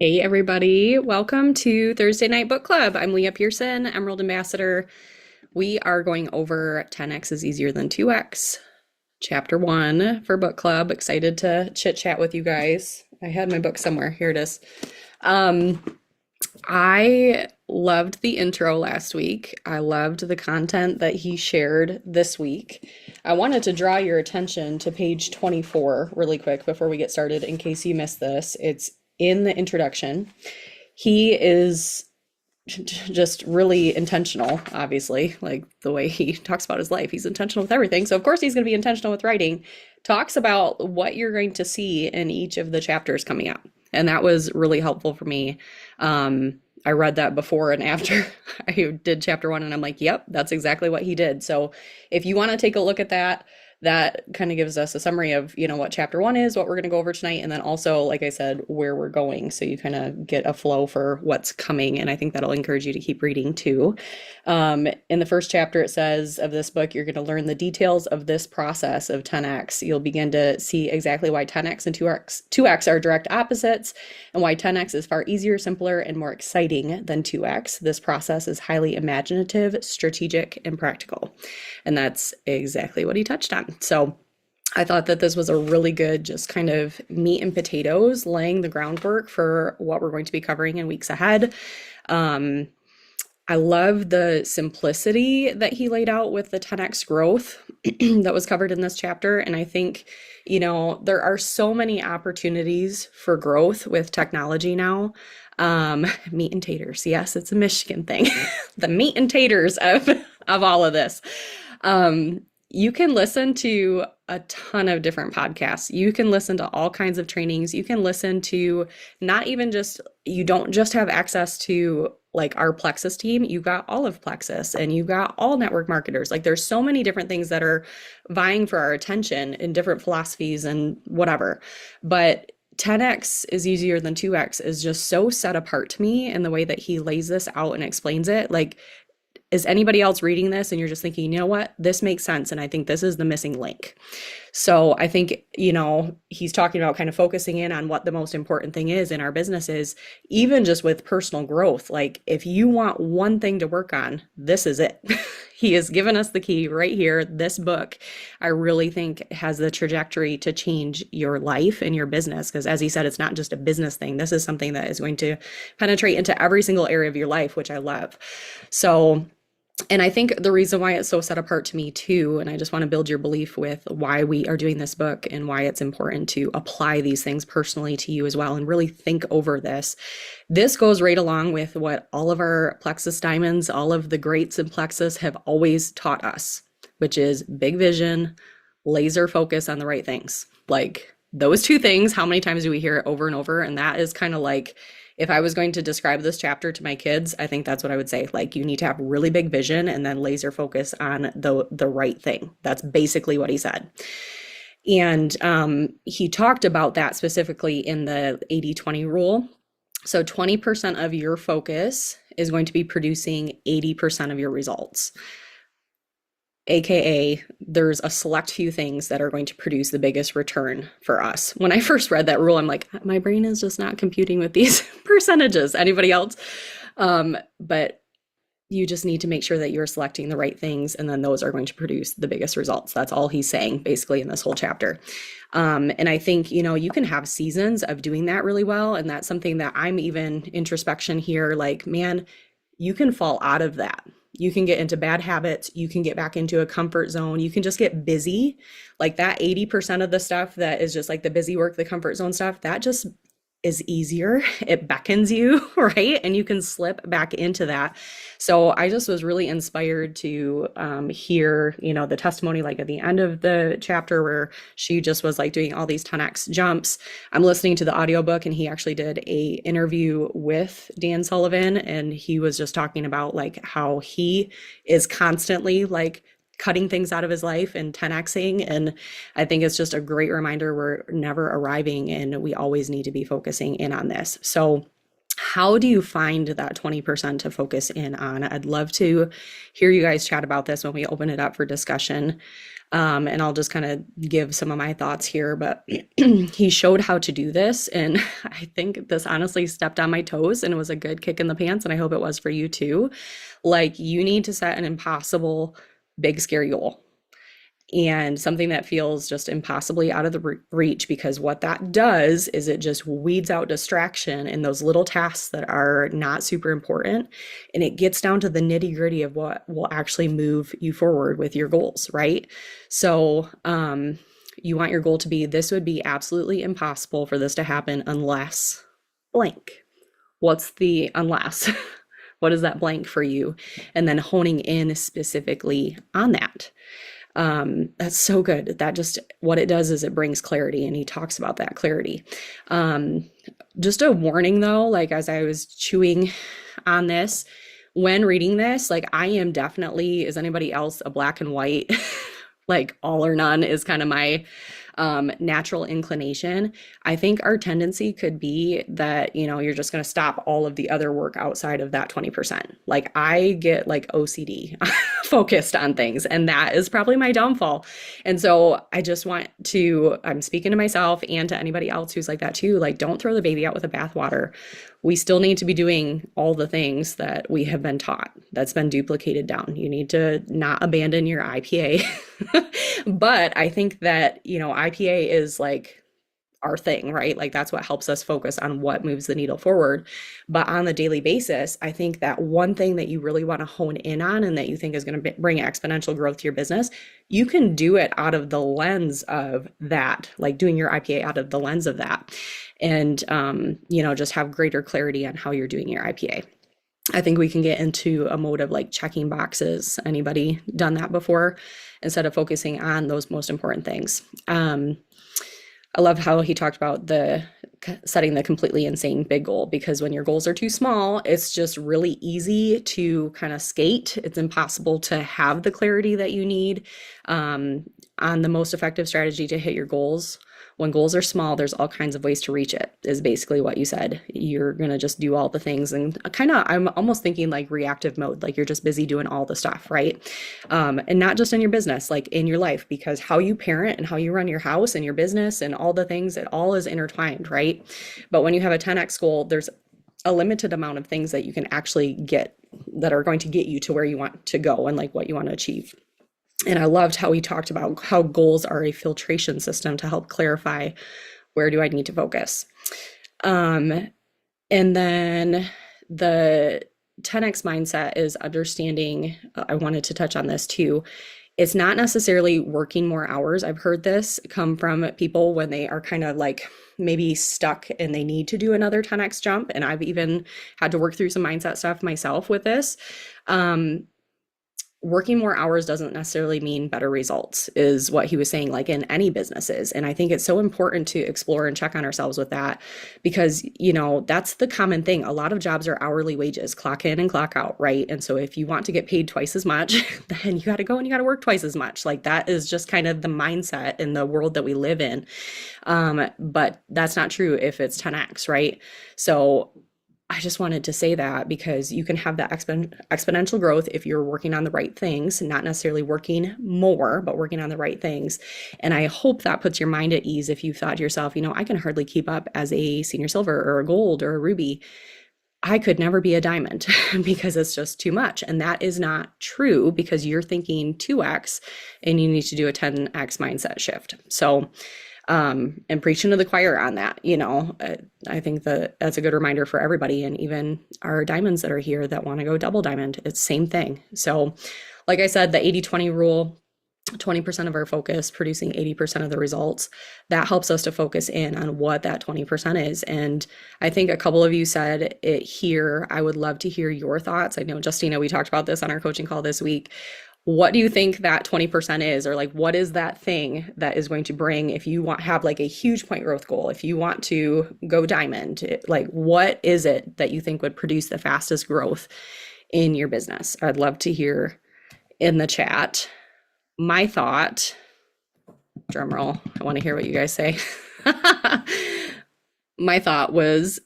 Hey everybody, welcome to Thursday Night Book Club. I'm Leah Pearson, Emerald Ambassador. We are going over 10x is easier than 2x, chapter 1 for book club. Excited to chit chat with you guys. I had my book somewhere. Here it is. Um, I loved the intro last week. I loved the content that he shared this week. I wanted to draw your attention to page 24 really quick before we get started in case you missed this. It's in the introduction. He is just really intentional, obviously, like the way he talks about his life. He's intentional with everything. So, of course, he's going to be intentional with writing. Talks about what you're going to see in each of the chapters coming up. And that was really helpful for me. I read that before and after I did chapter 1, and I'm like, yep, that's exactly what he did. So, if you want to take a look at that, that kind of gives us a summary of, what chapter 1 is, what we're going to go over tonight, and then also, like I said, where we're going. So you kind of get a flow for what's coming. And I think that'll encourage you to keep reading too. In the first chapter, it says of this book, you're going to learn the details of this process of 10x. You'll begin to see exactly why 10x and 2x are direct opposites, and why 10x is far easier, simpler, and more exciting than 2x. This process is highly imaginative, strategic, and practical. And that's exactly what he touched on. So I thought that this was a really good, just kind of meat and potatoes, laying the groundwork for what we're going to be covering in weeks ahead. I love the simplicity that he laid out with the 10x growth that was covered in this chapter. And I think, there are so many opportunities for growth with technology now. Meat and taters. Yes, it's a Michigan thing. The meat and taters of all of this. You can listen to a ton of different podcasts. You can listen to all kinds of trainings. You can listen to you don't just have access to like our Plexus team. You got all of Plexus and you got all network marketers. Like there's so many different things that are vying for our attention in different philosophies and whatever. But 10x is easier than 2x is just so set apart to me in the way that he lays this out and explains it. Like, is anybody else reading this and you're just thinking, you know what, this makes sense, and I think this is the missing link? So I think, he's talking about kind of focusing in on what the most important thing is in our businesses, even just with personal growth. Like if you want one thing to work on, this is it. He has given us the key right here. This book, I really think, has the trajectory to change your life and your business. Because as he said, it's not just a business thing. This is something that is going to penetrate into every single area of your life, which I love. So, and I think the reason why it's so set apart to me too, and I just want to build your belief with why we are doing this book and why it's important to apply these things personally to you as well and really think over this. This goes right along with what all of our Plexus Diamonds, all of the greats in Plexus have always taught us, which is big vision, laser focus on the right things. Like those two things, how many times do we hear it over and over? And that is kind of like, if I was going to describe this chapter to my kids, I think that's what I would say. Like you need to have really big vision and then laser focus on the right thing. That's basically what he said. And he talked about that specifically in the 80-20 rule. So 20% of your focus is going to be producing 80% of your results. AKA, there's a select few things that are going to produce the biggest return for us. When I first read that rule, I'm like, my brain is just not computing with these percentages. Anybody else? But you just need to make sure that you're selecting the right things, and then those are going to produce the biggest results. That's all he's saying basically in this whole chapter. And I think, you can have seasons of doing that really well. And that's something that I'm even introspection here. Like, man, you can fall out of that. You can get into bad habits. You can get back into a comfort zone. You can just get busy. Like that 80% of the stuff that is just like the busy work, the comfort zone stuff, that just is easier. It beckons you, right? And you can slip back into that. So I just was really inspired to hear, the testimony like at the end of the chapter where she just was like doing all these 10x jumps. I'm listening to the audiobook, and he actually did a interview with Dan Sullivan, and he was just talking about like how he is constantly like cutting things out of his life and 10xing. And I think it's just a great reminder we're never arriving, and we always need to be focusing in on this. So how do you find that 20% to focus in on? I'd love to hear you guys chat about this when we open it up for discussion. And I'll just kind of give some of my thoughts here, but he showed how to do this. And I think this honestly stepped on my toes and it was a good kick in the pants. And I hope it was for you too. Like, you need to set an impossible, big, scary goal and something that feels just impossibly out of the reach, because what that does is it just weeds out distraction in those little tasks that are not super important, and it gets down to the nitty gritty of what will actually move you forward with your goals, right? So you want your goal to be, this would be absolutely impossible for this to happen unless blank. What's the unless? What is that blank for you? And then honing in specifically on that. That's so good. That just, what it does is it brings clarity, and he talks about that clarity. Just a warning though, like as I was chewing on this, when reading this, like I am definitely, is anybody else a black and white, like all or none is kind of my natural inclination. I think our tendency could be that, you know, you're just going to stop all of the other work outside of that 20%. Like I get like OCD focused on things, and that is probably my downfall. And so I just want to, I'm speaking to myself and to anybody else who's like that too, like don't throw the baby out with the bathwater. We still need to be doing all the things that we have been taught, that's been duplicated down. You need to not abandon your IPA. But I think that, you know, IPA is like our thing, right? Like that's what helps us focus on what moves the needle forward. But on the daily basis, I think that one thing that you really want to hone in on and that you think is going to bring exponential growth to your business, you can do it out of the lens of that, like doing your IPA out of the lens of that. And, you know, just have greater clarity on how you're doing your IPA. I think we can get into a mode of like checking boxes. Anybody done that before? Instead of focusing on those most important things. I love how he talked about the setting the completely insane big goal, because when your goals are too small, it's just really easy to kind of skate. It's impossible to have the clarity that you need on the most effective strategy to hit your goals. When goals are small, there's all kinds of ways to reach it, is basically what you said. You're going to just do all the things, and kind of, I'm almost thinking like reactive mode, like you're just busy doing all the stuff, right? And not just in your business, like in your life, because how you parent and how you run your house and your business and all the things, it all is intertwined, right? But when you have a 10x goal, there's a limited amount of things that you can actually get that are going to get you to where you want to go and like what you want to achieve. And I loved how he talked about how goals are a filtration system to help clarify, where do I need to focus? And then the 10x mindset is understanding, I wanted to touch on this too. It's not necessarily working more hours. I've heard this come from people when they are kind of like maybe stuck and they need to do another 10x jump. And I've even had to work through some mindset stuff myself with this. Working more hours doesn't necessarily mean better results, is what he was saying, like in any businesses. And I think it's so important to explore and check on ourselves with that, because, you know, that's the common thing. A lot of jobs are hourly wages, clock in and clock out, right? And so if you want to get paid twice as much, then you got to go and you got to work twice as much. Like that is just kind of the mindset in the world that we live in. But that's not true if it's 10x, right? So I just wanted to say that, because you can have that exponential growth if you're working on the right things, not necessarily working more, but working on the right things. And I hope that puts your mind at ease if you thought to yourself, you know, I can hardly keep up as a senior silver or a gold or a ruby. I could never be a diamond because it's just too much. And that is not true, because you're thinking 2x and you need to do a 10x mindset shift. So and preaching to the choir on that, you know, I think that that's a good reminder for everybody, and even our diamonds that are here that want to go double diamond, it's same thing. So like I said, the 80-20 rule, 20% of our focus producing 80% of the results, that helps us to focus in on what that 20% is. And I think a couple of you said it here. I would love to hear your thoughts. I know, Justina, we talked about this on our coaching call this week. What do you think that 20% is? Or like, what is that thing that is going to bring, if you have like a huge point growth goal, if you want to go diamond, like what is it that you think would produce the fastest growth in your business? I'd love to hear in the chat. My thought, drum roll, I want to hear what you guys say. My thought was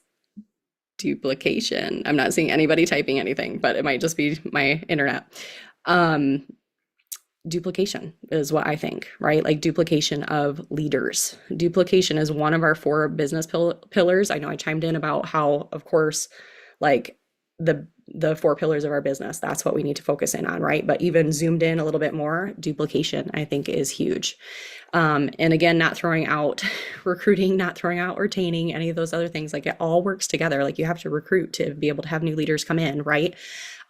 duplication. I'm not seeing anybody typing anything, but it might just be my internet. duplication is what I think, right? Like duplication of leaders. Duplication is one of our four business pillars. I know I chimed in about how, of course, like the four pillars of our business, that's what we need to focus in on, right? But even zoomed in a little bit more, duplication, I think, is huge. And again, not throwing out recruiting, not throwing out retaining, any of those other things. Like it all works together. Like you have to recruit to be able to have new leaders come in, right?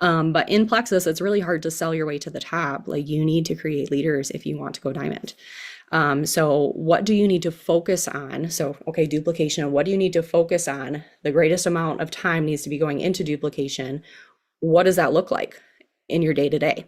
But in Plexus, it's really hard to sell your way to the top. Like you need to create leaders if you want to go diamond. So what do you need to focus on? So, okay, duplication. What do you need to focus on? The greatest amount of time needs to be going into duplication. What does that look like in your day to day?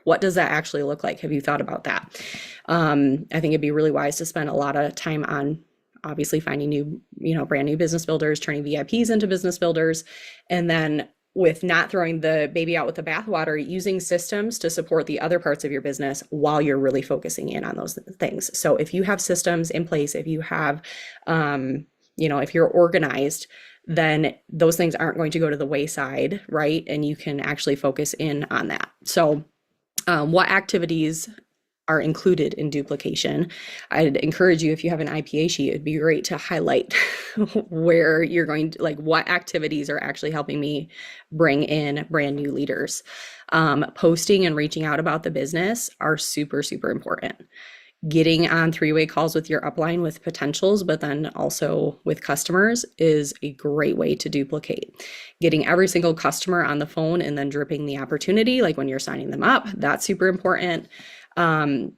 What does that actually look like? Have you thought about that? I think it'd be really wise to spend a lot of time on obviously finding new, brand new business builders, turning VIPs into business builders, and then with not throwing the baby out with the bathwater, using systems to support the other parts of your business while you're really focusing in on those things. So if you have systems in place, if you have, if you're organized, then those things aren't going to go to the wayside, right? And you can actually focus in on that. So what activities are included in duplication? I'd encourage you, if you have an IPA sheet, it'd be great to highlight where you're going to, like, what activities are actually helping me bring in brand new leaders. Posting and reaching out about the business are super, super important. Getting on three-way calls with your upline with potentials, but then also with customers is a great way to duplicate. Getting every single customer on the phone and then dripping the opportunity, like when you're signing them up, that's super important.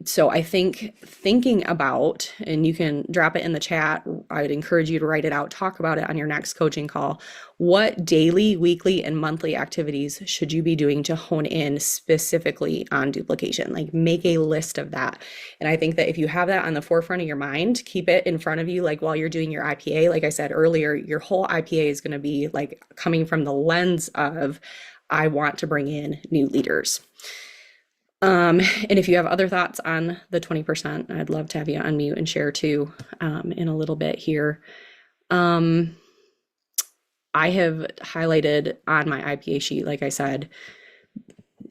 So I think thinking about, and you can drop it in the chat, I'd encourage you to write it out, talk about it on your next coaching call. What daily, weekly, and monthly activities should you be doing to hone in specifically on duplication? Like make a list of that. And I think that if you have that on the forefront of your mind, keep it in front of you, like while you're doing your IPA, like I said earlier, your whole IPA is going to be like coming from the lens of, I want to bring in new leaders. And if you have other thoughts on the 20%, I'd love to have you unmute and share too, in a little bit here. I have highlighted on my IPA sheet, like I said,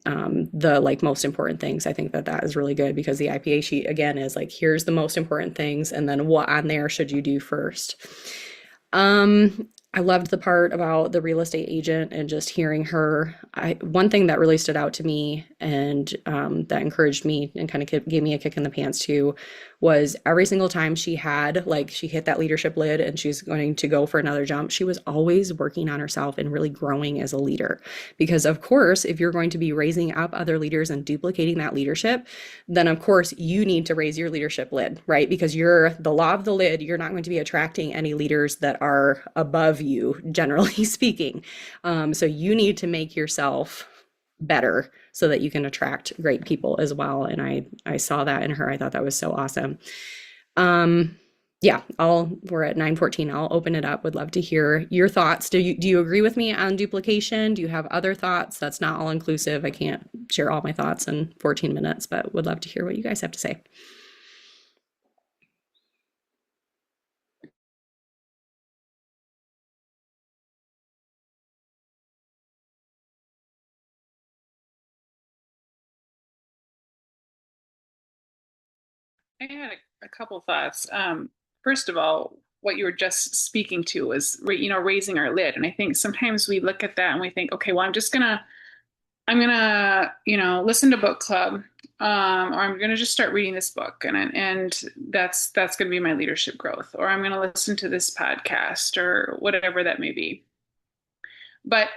the like most important things. I think that is really good because the IPA sheet again is like, here's the most important things. And then what on there should you do first? I loved the part about the real estate agent and just hearing her. One thing that really stood out to me and that encouraged me and kind of gave me a kick in the pants too was every single time she hit that leadership lid and she's going to go for another jump, she was always working on herself and really growing as a leader. Because of course, if you're going to be raising up other leaders and duplicating that leadership, then of course you need to raise your leadership lid, right? Because you're the law of the lid, you're not going to be attracting any leaders that are above you, generally speaking. So you need to make yourself better so that you can attract great people as well. And I saw that in her. I thought that was so awesome. Yeah, we're at 9:14. I'll open it up. Would love to hear your thoughts. Do you agree with me on duplication? Do you have other thoughts? That's not all inclusive. I can't share all my thoughts in 14 minutes, but would love to hear what you guys have to say. I had a couple thoughts. First of all, what you were just speaking to was, raising our lid. And I think sometimes we look at that and we think, okay, well, I'm gonna, listen to book club, or I'm gonna just start reading this book, and that's gonna be my leadership growth, or I'm gonna listen to this podcast, or whatever that may be. But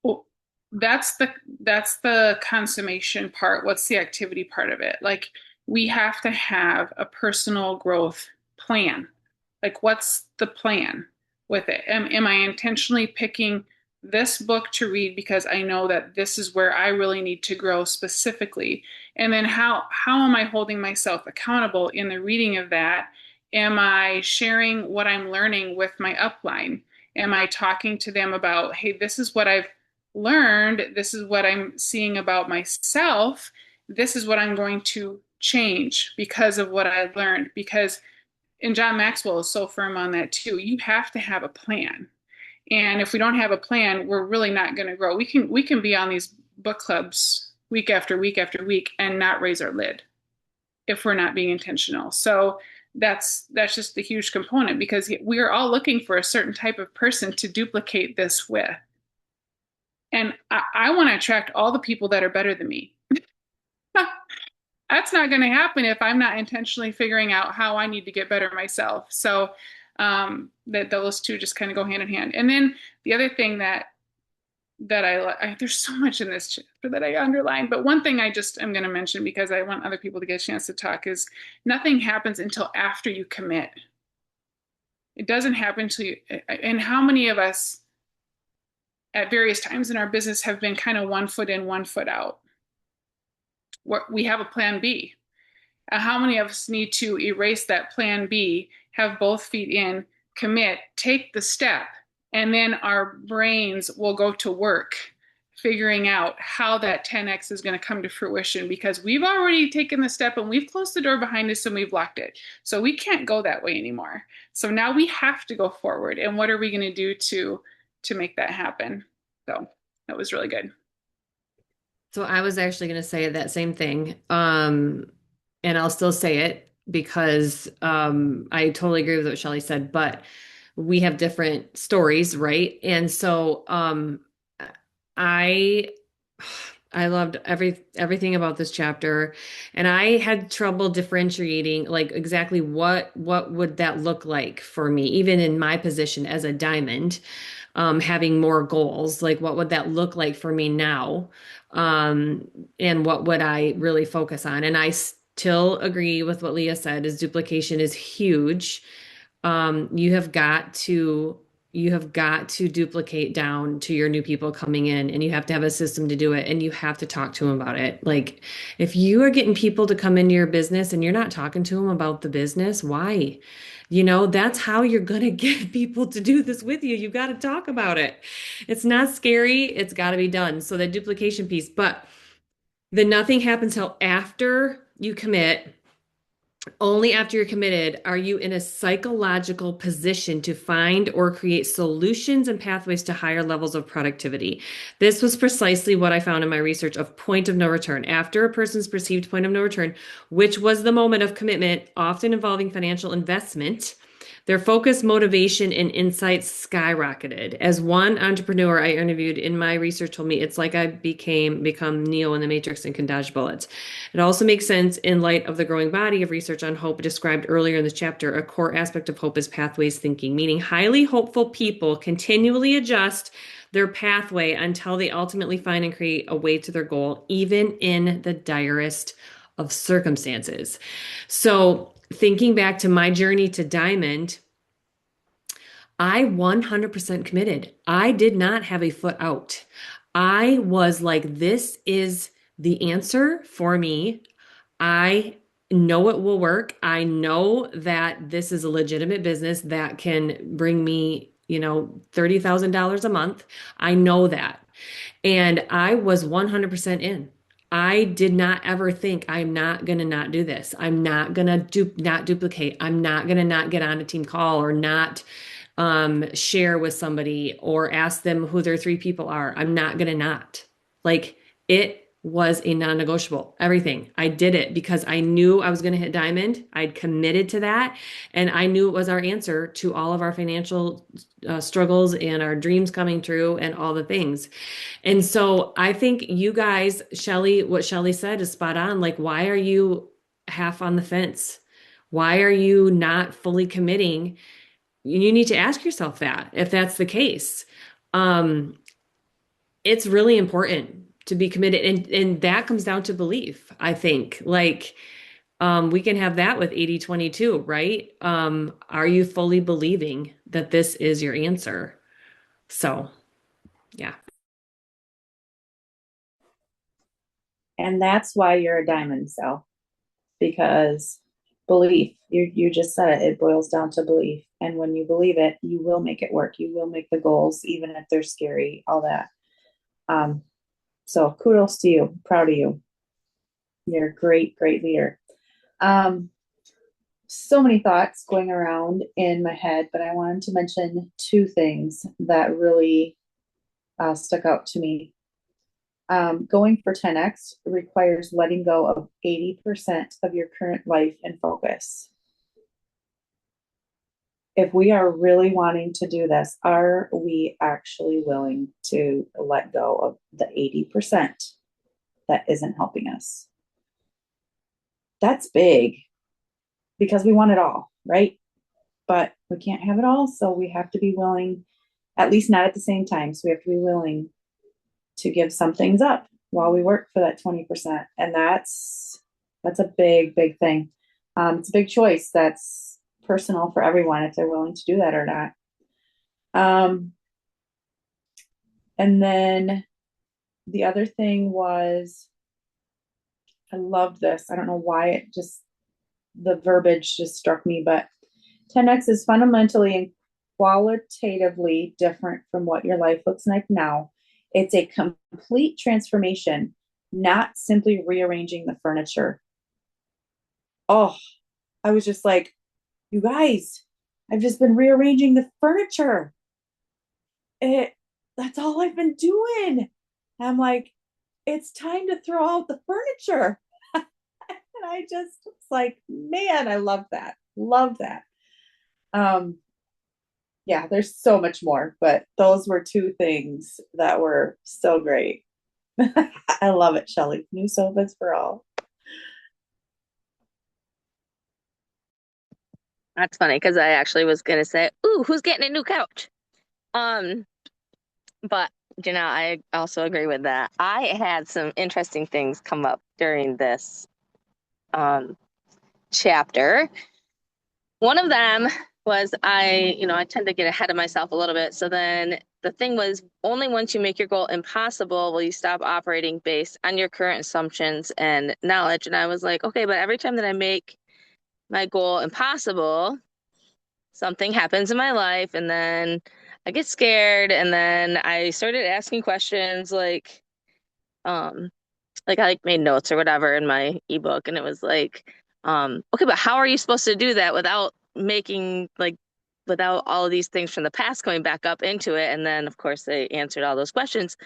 well, that's the consummation part. What's the activity part of it? Like we have to have a personal growth plan. Like what's the plan with it? Am I intentionally picking this book to read because I know that this is where I really need to grow specifically? And then how am I holding myself accountable in the reading of that? Am I sharing what I'm learning with my upline? Am I talking to them about, hey, this is what I've learned. This is what I'm seeing about myself. This is what I'm going to change because of what I learned. Because, and John Maxwell is so firm on that too. You have to have a plan. And if we don't have a plan, we're really not going to grow. We can be on these book clubs week after week after week and not raise our lid if we're not being intentional. So that's just the huge component because we are all looking for a certain type of person to duplicate this with. And I want to attract all the people that are better than me. That's not going to happen if I'm not intentionally figuring out how I need to get better myself. So that those two just kind of go hand in hand. And then the other thing that there's so much in this chapter that I underlined, but one thing I just am going to mention because I want other people to get a chance to talk is nothing happens until after you commit. It doesn't happen until you, and how many of us at various times in our business have been kind of 1 foot in, 1 foot out? We have a plan B. How many of us need to erase that plan B, have both feet in, commit, take the step, and then our brains will go to work figuring out how that 10x is going to come to fruition because we've already taken the step and we've closed the door behind us and we've locked it. So we can't go that way anymore. So now we have to go forward. And what are we going to do to make that happen? So that was really good. So I was actually going to say that same thing. And I'll still say it because I totally agree with what Shelley said, but we have different stories, right? And so I I loved everything about this chapter, and I had trouble differentiating like exactly what would that look like for me, even in my position as a diamond, having more goals, like what would that look like for me now? And what would I really focus on? And I still agree with what Leah said, is duplication is huge. You have got to duplicate down to your new people coming in, and you have to have a system to do it, and you have to talk to them about it. Like if you are getting people to come into your business and you're not talking to them about the business, why? That's how you're going to get people to do this with you. You got to talk about it. It's not scary. It's got to be done. So the duplication piece, but then nothing happens till after you commit. Only after you're committed are you in a psychological position to find or create solutions and pathways to higher levels of productivity. This was precisely what I found in my research of point of no return. After a person's perceived point of no return, which was the moment of commitment, often involving financial investment, their focus, motivation, and insights skyrocketed. As one entrepreneur I interviewed in my research told me, it's like I become Neo in the Matrix and can dodge bullets. It also makes sense in light of the growing body of research on hope described earlier in this chapter. A core aspect of hope is pathways thinking, meaning highly hopeful people continually adjust their pathway until they ultimately find and create a way to their goal, even in the direst of circumstances. So thinking back to my journey to Diamond, I 100% committed. I did not have a foot out. I was like, this is the answer for me. I know it will work. I know that this is a legitimate business that can bring me, $30,000 a month. I know that. And I was 100% in. I did not ever think I'm not going to not do this. I'm not going to not duplicate. I'm not going to not get on a team call or not share with somebody or ask them who their three people are. I'm not going to not. Like it was a non-negotiable. Everything. I did it because I knew I was going to hit Diamond. I'd committed to that. And I knew it was our answer to all of our financial struggles and our dreams coming true and all the things. And so I think you guys, Shelley, what Shelley said is spot on. Like, why are you half on the fence? Why are you not fully committing? You need to ask yourself that if that's the case. It's really important to be committed. And that comes down to belief, I think. Like, we can have that with 80/22, right? Are you fully believing that this is your answer? So, yeah. And that's why you're a diamond cell, because belief, you just said it boils down to belief. And when you believe it, you will make it work. You will make the goals, even if they're scary, all that. So kudos to you. Proud of you. You're a great, great leader. So many thoughts going around in my head, but I wanted to mention two things that really stuck out to me. Going for 10x requires letting go of 80% of your current life and focus. If we are really wanting to do this, are we actually willing to let go of the 80% that isn't helping us? That's big because we want it all, right? But we can't have it all. So we have to be willing, at least not at the same time. So we have to be willing to give some things up while we work for that 20%. And that's a big, big thing. It's a big choice. That's personal for everyone if they're willing to do that or not. And then the other thing was, I loved this. I don't know why the verbiage just struck me, but 10x is fundamentally and qualitatively different from what your life looks like now. It's a complete transformation, not simply rearranging the furniture. Oh, I was just like, you guys, I've just been rearranging the furniture. That's all I've been doing. I'm like, it's time to throw out the furniture. And I just was like, man, I love that. Love that. Yeah, there's so much more, but those were two things that were so great. I love it, Shelley. New sofas for all. That's funny because I actually was gonna say, "Ooh, who's getting a new couch?" Um, but I also agree with that. I had some interesting things come up during this um chapter. One of them was I tend to get ahead of myself a little bit. So then the thing was, only once you make your goal impossible will you stop operating based on your current assumptions and knowledge. And I was like, okay, but every time that I make my goal impossible, something happens in my life, and then I get scared, and then I started asking questions um, like I made notes or whatever in my ebook, and it was like, okay, but how are you supposed to do that without without all of these things from the past coming back up into it? And then of course they answered all those questions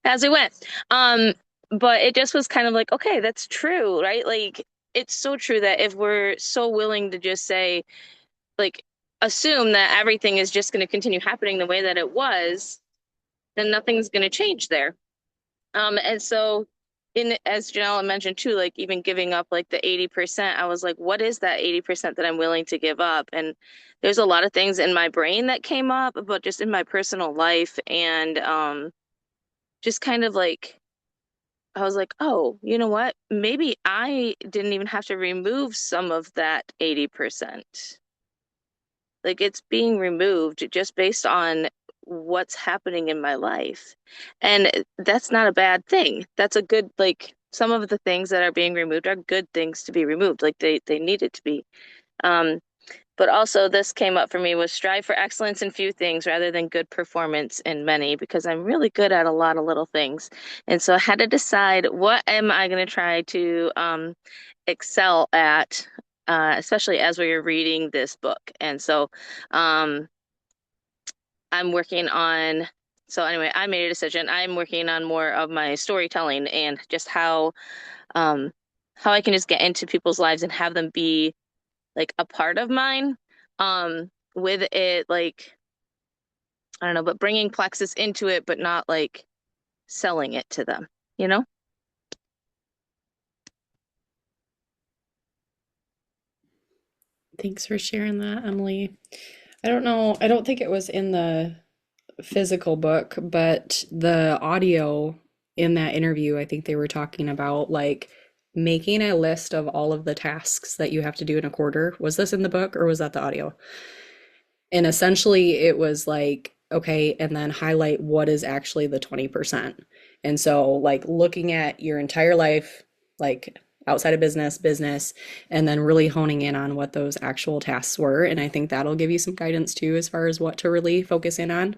as we went. But it just was kind of like, okay, that's true, right? Like it's so true that if we're so willing to just say, like, assume that everything is just going to continue happening the way that it was, then nothing's going to change there. And so as Janella mentioned too, like even giving up like the 80%, I was like, what is that 80% that I'm willing to give up? And there's a lot of things in my brain that came up, but just in my personal life and just kind of like I was like, oh, you know what? Maybe I didn't even have to remove some of that 80%. Like it's being removed just based on what's happening in my life. And that's not a bad thing. That's a good, like some of the things that are being removed are good things to be removed. Like they needed to be. Um, but also this came up for me was strive for excellence in few things rather than good performance in many, because I'm really good at a lot of little things. And so I had to decide what am I going to try to excel at, especially as we were reading this book. And so um, I'm working on, so anyway, I made a decision. I'm working on more of my storytelling and just um, how I can just get into people's lives and have them be like a part of mine. With it, like, I don't know, but bringing Plexus into it, but not like selling it to them, you know? Thanks for sharing that, Emily. I don't know, I don't think it was in the physical book, but the audio in that interview, I think they were talking about like making a list of all of the tasks that you have to do in a quarter. Was this in the book or was that the audio? And essentially it was like, okay, and then highlight what is actually the 20%. And so like looking at your entire life, like outside of business, and then really honing in on what those actual tasks were. And I think that'll give you some guidance too, as far as what to really focus in on.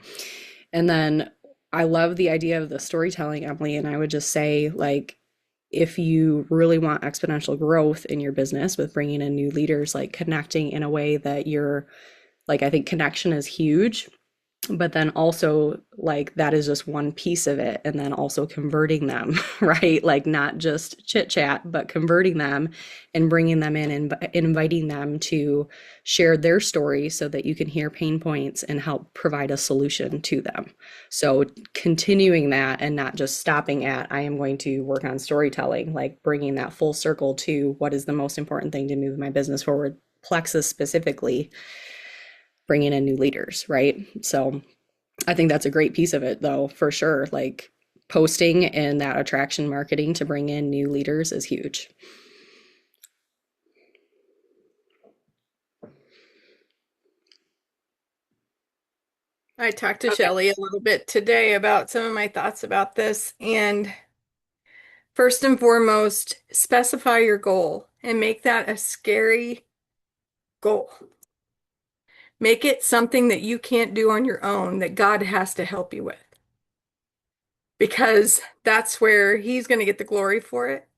And then I love the idea of the storytelling, Emily, and I would just say, like, if you really want exponential growth in your business with bringing in new leaders, like connecting in a way that you're like, I think connection is huge. but then also like that is just one piece of it, and then also converting them, right? Like not just chit chat, but converting them and bringing them in and inviting them to share their story so that you can hear pain points and help provide a solution to them. So continuing that and not just stopping at I am going to work on storytelling, like bringing that full circle to what is the most important thing to move my business forward, Plexus specifically, bringing in new leaders, right? So I think that's a great piece of it, though, for sure. Like posting and that attraction marketing to bring in new leaders is huge. I talked to Shelley a little bit today about some of my thoughts about this. And first and foremost, specify your goal and make that a scary goal. Make it something that you can't do on your own, that God has to help you with. Because that's where He's going to get the glory for it.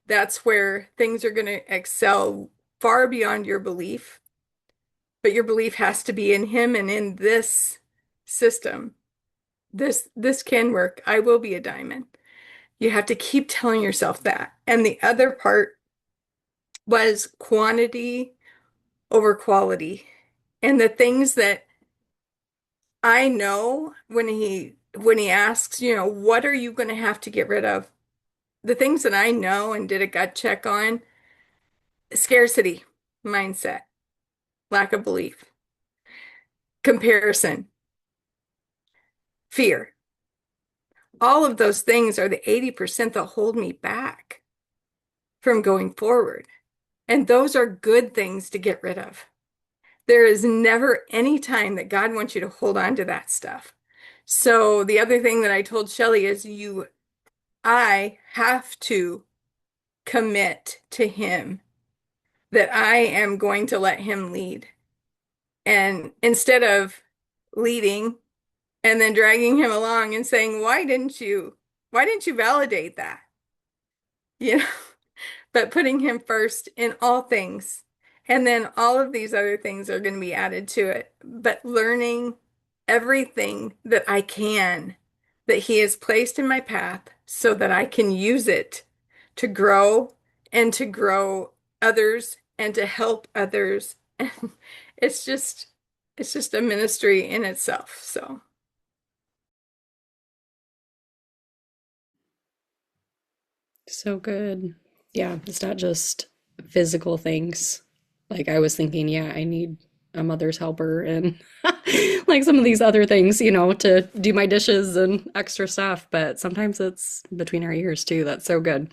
That's where things are going to excel far beyond your belief. But your belief has to be in Him and in this system. This can work. I will be a diamond. You have to keep telling yourself that. And the other part was quantity over quality. And the things that I know when he asks, what are you going to have to get rid of? The things that I know and did a gut check on, scarcity mindset, lack of belief, comparison, fear. All of those things are the 80% that hold me back from going forward. And those are good things to get rid of. There is never any time that God wants you to hold on to that stuff. So the other thing that I told Shelley is I have to commit to Him that I am going to let Him lead. And instead of leading and then dragging Him along and saying, why didn't you validate that? You know, but putting Him first in all things. And then all of these other things are going to be added to it. But learning everything that I can, that He has placed in my path so that I can use it to grow and to grow others and to help others. And it's just a ministry in itself. So So good. Yeah, it's not just physical things. Like I was thinking, yeah, I need a mother's helper and like some of these other things, to do my dishes and extra stuff, but sometimes it's between our ears too. That's so good.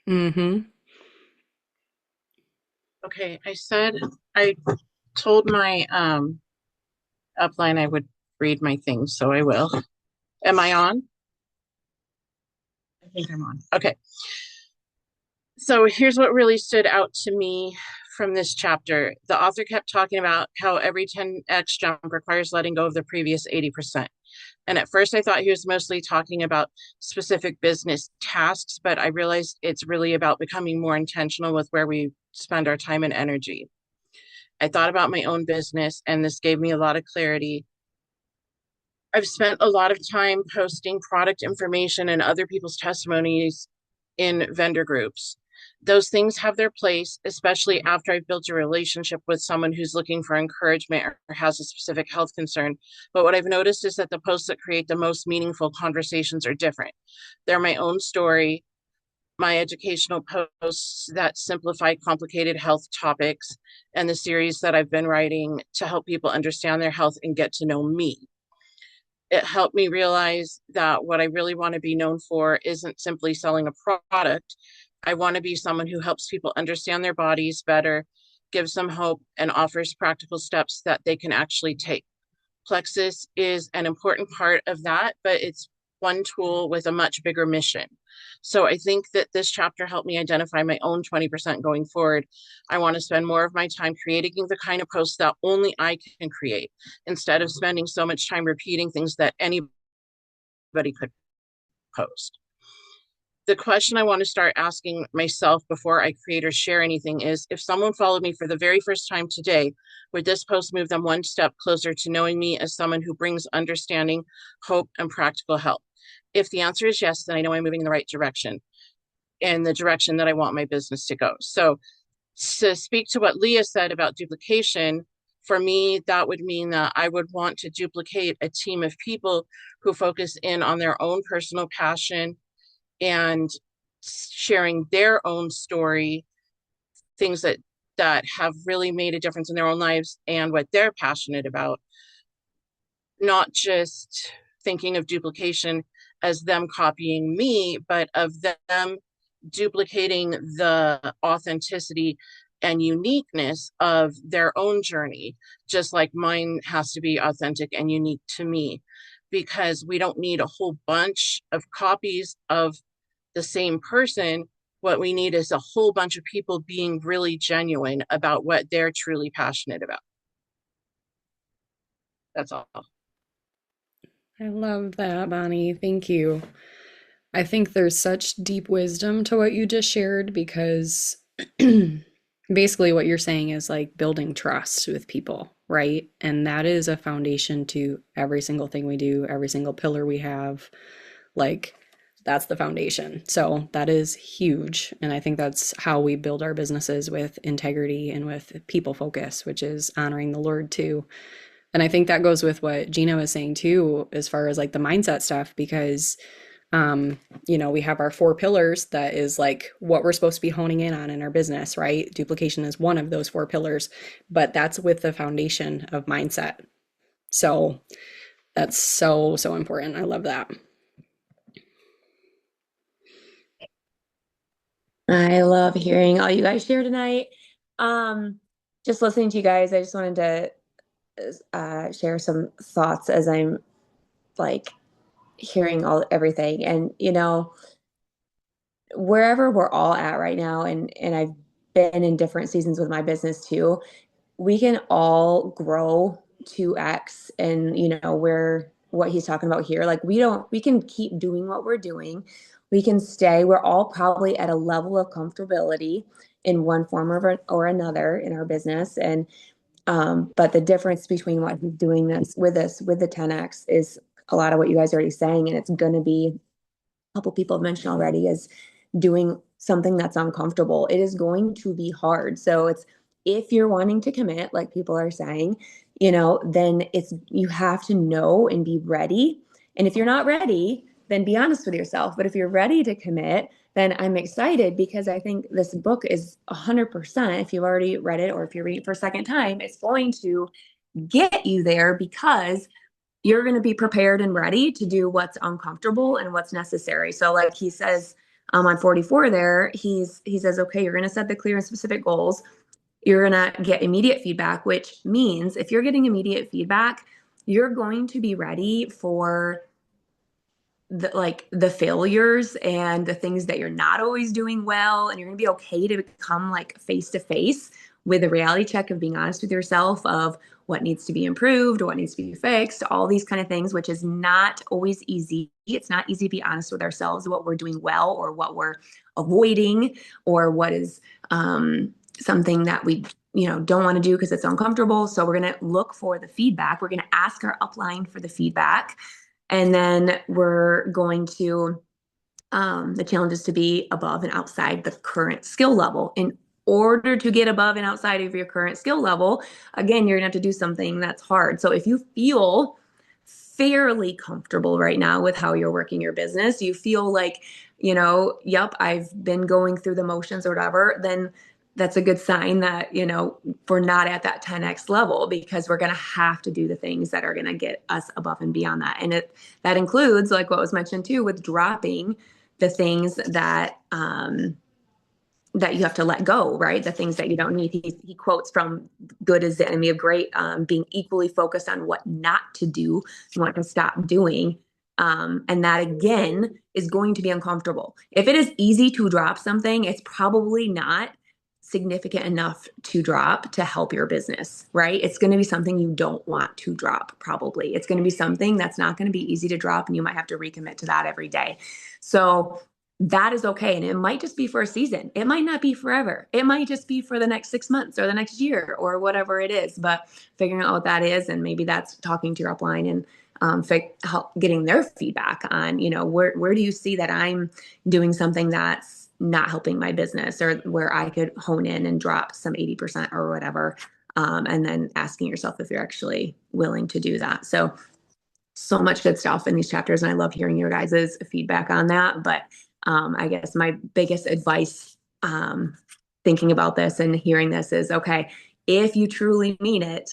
Mm-hmm. Okay, I told my upline I would read my things, so I will. Am I on? I think I'm on. Okay. So here's what really stood out to me from this chapter. The author kept talking about how every 10x jump requires letting go of the previous 80%. And at first I thought he was mostly talking about specific business tasks, but I realized it's really about becoming more intentional with where we spend our time and energy. I thought about my own business, and this gave me a lot of clarity. I've spent a lot of time posting product information and other people's testimonies in vendor groups. Those things have their place, especially after I've built a relationship with someone who's looking for encouragement or has a specific health concern. But what I've noticed is that the posts that create the most meaningful conversations are different. They're my own story, my educational posts that simplify complicated health topics, and the series that I've been writing to help people understand their health and get to know me. It helped me realize that what I really want to be known for isn't simply selling a product. I want to be someone who helps people understand their bodies better, gives them hope, and offers practical steps that they can actually take. Plexus is an important part of that, but it's one tool with a much bigger mission. So I think that this chapter helped me identify my own 20% going forward. I want to spend more of my time creating the kind of posts that only I can create, instead of spending so much time repeating things that anybody could post. The question I want to start asking myself before I create or share anything is, if someone followed me for the very first time today, would this post move them one step closer to knowing me as someone who brings understanding, hope, and practical help? If the answer is yes, then I know I'm moving in the right direction, in the direction that I want my business to go. So to speak to what Leah said about duplication, for me, that would mean that I would want to duplicate a team of people who focus in on their own personal passion and sharing their own story, things that have really made a difference in their own lives and what they're passionate about, not just thinking of duplication as them copying me, but of them duplicating the authenticity and uniqueness of their own journey, just like mine has to be authentic and unique to me, because we don't need a whole bunch of copies of the same person. What we need is a whole bunch of people being really genuine about what they're truly passionate about. That's all. I love that, Bonnie. Thank you. I think there's such deep wisdom to what you just shared, because basically what you're saying is like building trust with people, right? And that is a foundation to every single thing we do, every single pillar we have. Like, that's the foundation. So that is huge. And I think that's how we build our businesses, with integrity and with people focus, which is honoring the Lord too. And I think that goes with what Gina was saying too, as far as like the mindset stuff, because we have our 4 pillars. That is like what we're supposed to be honing in on in our business, right? Duplication is one of those 4 pillars, but that's with the foundation of mindset. So that's so, so important. I love that. I love hearing all you guys share tonight. Just listening to you guys, I just wanted to share some thoughts as I'm like hearing everything. And wherever we're all at right now, and I've been in different seasons with my business too, we can all grow 2x. And where what he's talking about here, like we can keep doing what we're doing. We can stay. We're all probably at a level of comfortability in one form or another in our business. And but the difference between what he's doing with the 10x is a lot of what you guys are already saying. And it's going to be, a couple people have mentioned already, is doing something that's uncomfortable. It is going to be hard. So if you're wanting to commit, like people are saying, then you have to know and be ready. And if you're not ready, then be honest with yourself. But if you're ready to commit, then I'm excited, because I think this book is 100%, if you've already read it or if you're reading it for a second time, it's going to get you there, because you're going to be prepared and ready to do what's uncomfortable and what's necessary. So like he says on 44 there, he says, okay, you're going to set the clear and specific goals. You're going to get immediate feedback, which means if you're getting immediate feedback, you're going to be ready for the failures and the things that you're not always doing well. And you're going to be okay to become like face to face with a reality check of being honest with yourself of what needs to be improved or what needs to be fixed, all these kind of things, which is not always easy. It's not easy to be honest with ourselves, what we're doing well or what we're avoiding, or what is something that we don't want to do because it's uncomfortable. So we're going to look for the feedback. We're going to ask our upline for the feedback. And then we're going to, the challenge is to be above and outside the current skill level. In order to get above and outside of your current skill level, again, you're gonna have to do something that's hard. So if you feel fairly comfortable right now with how you're working your business, you feel like, yep, I've been going through the motions or whatever, then that's a good sign that, we're not at that 10x level, because we're going to have to do the things that are going to get us above and beyond that. And that includes, like what was mentioned too, with dropping the things that you have to let go, right? The things that you don't need. He quotes from Good is the Enemy of Great, being equally focused on what not to do and what to stop doing. And that again is going to be uncomfortable. If it is easy to drop something, it's probably not significant enough to drop to help your business, right? It's going to be something you don't want to drop. Probably it's going to be something that's not going to be easy to drop, and you might have to recommit to that every day. So that is okay. And it might just be for a season. It might not be forever. It might just be for the next 6 months or the next year or whatever it is. But figuring out what that is, and maybe that's talking to your upline and getting their feedback on, where do you see that I'm doing something that's not helping my business, or where I could hone in and drop some 80% or whatever. And then asking yourself if you're actually willing to do that. So much good stuff in these chapters. And I love hearing your guys' feedback on that. But I guess my biggest advice thinking about this and hearing this is, okay, if you truly mean it,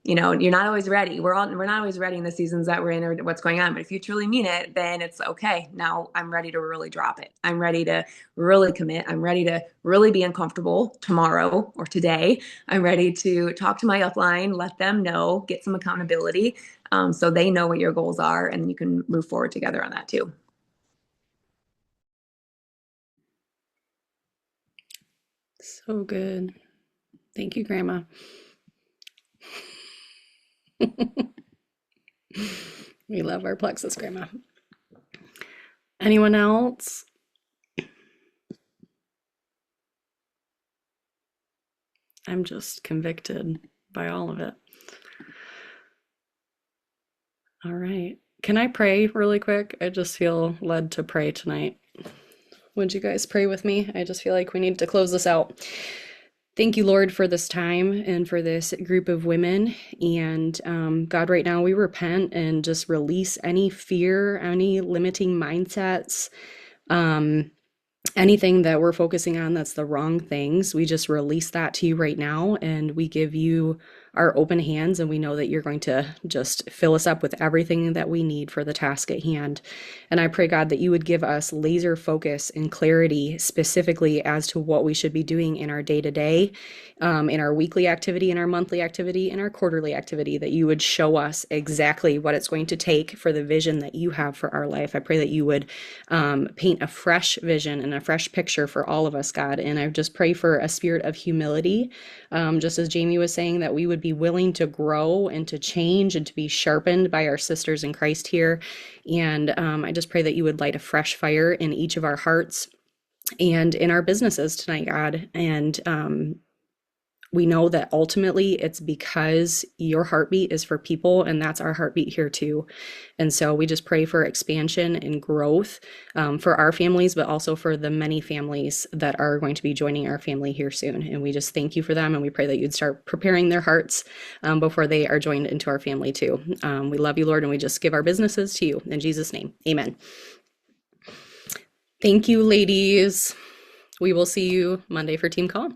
you're not always ready. We're not always ready in the seasons that we're in or what's going on. But if you truly mean it, then it's okay. Now I'm ready to really drop it. I'm ready to really commit. I'm ready to really be uncomfortable tomorrow or today. I'm ready to talk to my upline, let them know, get some accountability, so they know what your goals are, and you can move forward together on that too. So good. Thank you, Grandma. We love our Plexus, Grandma. Anyone else? I'm just convicted by all of it. All right. Can I pray really quick? I just feel led to pray tonight. Would you guys pray with me? I just feel like we need to close this out. Thank you, Lord, for this time and for this group of women. And God, right now we repent and just release any fear, any limiting mindsets, anything that we're focusing on that's the wrong things. We just release that to you right now, and we give you our open hands, and we know that you're going to just fill us up with everything that we need for the task at hand. And I pray, God, that you would give us laser focus and clarity specifically as to what we should be doing in our day-to-day, in our weekly activity, in our monthly activity, in our quarterly activity, that you would show us exactly what it's going to take for the vision that you have for our life. I pray that you would paint a fresh vision and a fresh picture for all of us, God. And I just pray for a spirit of humility, just as Jamie was saying, that we would be willing to grow and to change and to be sharpened by our sisters in Christ here. And I just pray that you would light a fresh fire in each of our hearts and in our businesses tonight, God. And we know that ultimately it's because your heartbeat is for people, and that's our heartbeat here too. And so we just pray for expansion and growth for our families, but also for the many families that are going to be joining our family here soon. And we just thank you for them, and we pray that you'd start preparing their hearts before they are joined into our family too. We love you, Lord, and we just give our businesses to you. In Jesus' name, amen. Thank you, ladies. We will see you Monday for Team Call.